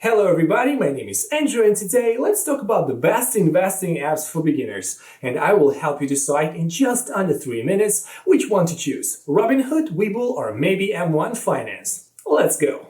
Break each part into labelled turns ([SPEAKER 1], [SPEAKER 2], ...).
[SPEAKER 1] Hello everybody, my name is Andrew and today let's talk about the best investing apps for beginners, and I will help you decide in just under 3 minutes which one to choose, Robinhood, Webull or maybe M1 Finance. Let's go!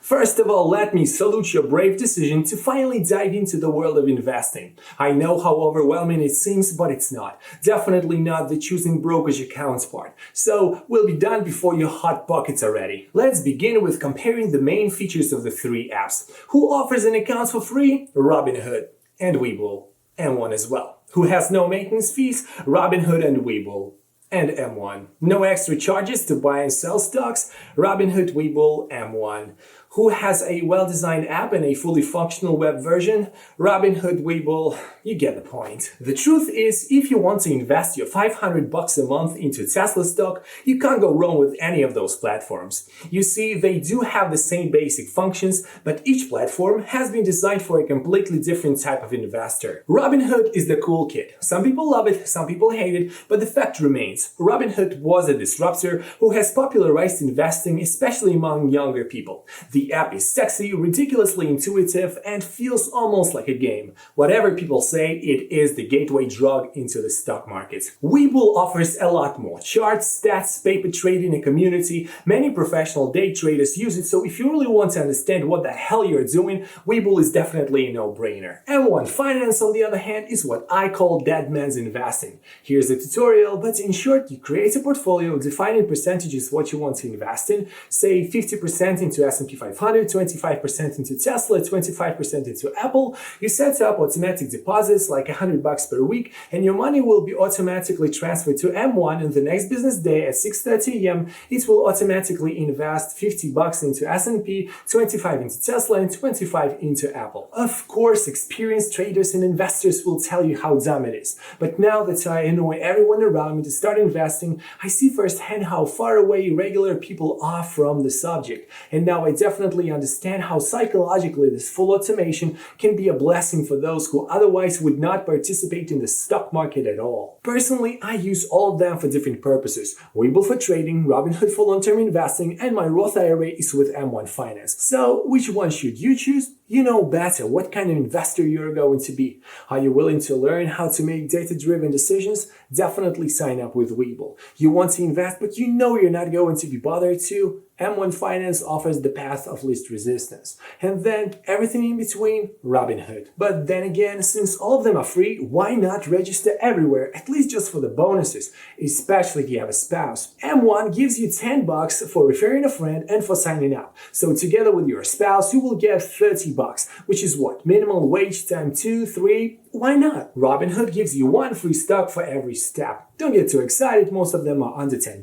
[SPEAKER 1] First of all, let me salute your brave decision to finally dive into the world of investing. I know how overwhelming it seems, but it's not. Definitely not the choosing brokerage accounts part. So we'll be done before your hot pockets are ready. Let's begin with comparing the main features of the three apps. Who offers an account for free? Robinhood and Webull. M1 as well. Who has no maintenance fees? Robinhood and Webull. And M1. No extra charges to buy and sell stocks? Robinhood, Webull, M1. Who has a well-designed app and a fully functional web version? Robinhood, Webull, you get the point. The truth is, if you want to invest your $500 a month into Tesla stock, you can't go wrong with any of those platforms. You see, they do have the same basic functions, but each platform has been designed for a completely different type of investor. Robinhood is the cool kid. Some people love it, some people hate it, but the fact remains, Robinhood was a disruptor who has popularized investing, especially among younger people. The app is sexy, ridiculously intuitive, and feels almost like a game. Whatever people say, it is the gateway drug into the stock market. Webull offers a lot more. Charts, stats, paper trading, a community. Many professional day traders use it, so if you really want to understand what the hell you're doing, Webull is definitely a no-brainer. M1 Finance, on the other hand, is what I call dead man's investing. Here's the tutorial, but in short, you create a portfolio, defining percentages what you want to invest in, say 50% into S&P 500, 25% into Tesla, 25% into Apple. You set up automatic deposits like $100 per week, and your money will be automatically transferred to M1 on the next business day at 6:30 a.m. It will automatically invest $50 into S&P, 25 into Tesla, and 25 into Apple. Of course, experienced traders and investors will tell you how dumb it is. But now that I annoy everyone around me to start investing, I see firsthand how far away regular people are from the subject. And now I definitely understand how psychologically this full automation can be a blessing for those who otherwise would not participate in the stock market at all. Personally, I use all of them for different purposes. Webull for trading, Robinhood for long-term investing, and my Roth IRA is with M1 Finance. So, which one should you choose? You know better what kind of investor you're going to be. Are you willing to learn how to make data-driven decisions? Definitely sign up with Webull. You want to invest, but you know you're not going to be bothered to? M1 Finance offers the path of least resistance. And then everything in between, Robinhood. But then again, since all of them are free, why not register everywhere, at least just for the bonuses, especially if you have a spouse. M1 gives you $10 for referring a friend and for signing up. So together with your spouse, you will get $30, which is what? Minimum wage times 2, 3? Why not? Robinhood gives you one free stock for every step. Don't get too excited, most of them are under $10,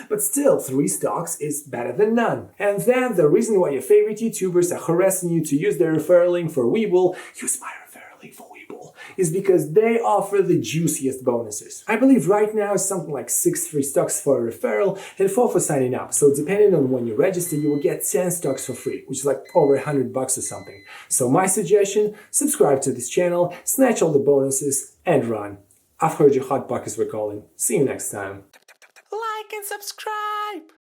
[SPEAKER 1] but still 3 stocks is better than none. And then the reason why your favorite YouTubers are harassing you to use their referral link for Webull, use my referral link for Webull, is because they offer the juiciest bonuses. I believe right now it's something like 6 free stocks for a referral and 4 for signing up. So depending on when you register, you will get 10 stocks for free, which is like over $100 or something. So my suggestion, subscribe to this channel, snatch all the bonuses, and run. I've heard your hot pockets were calling. See you next time.
[SPEAKER 2] Like and subscribe!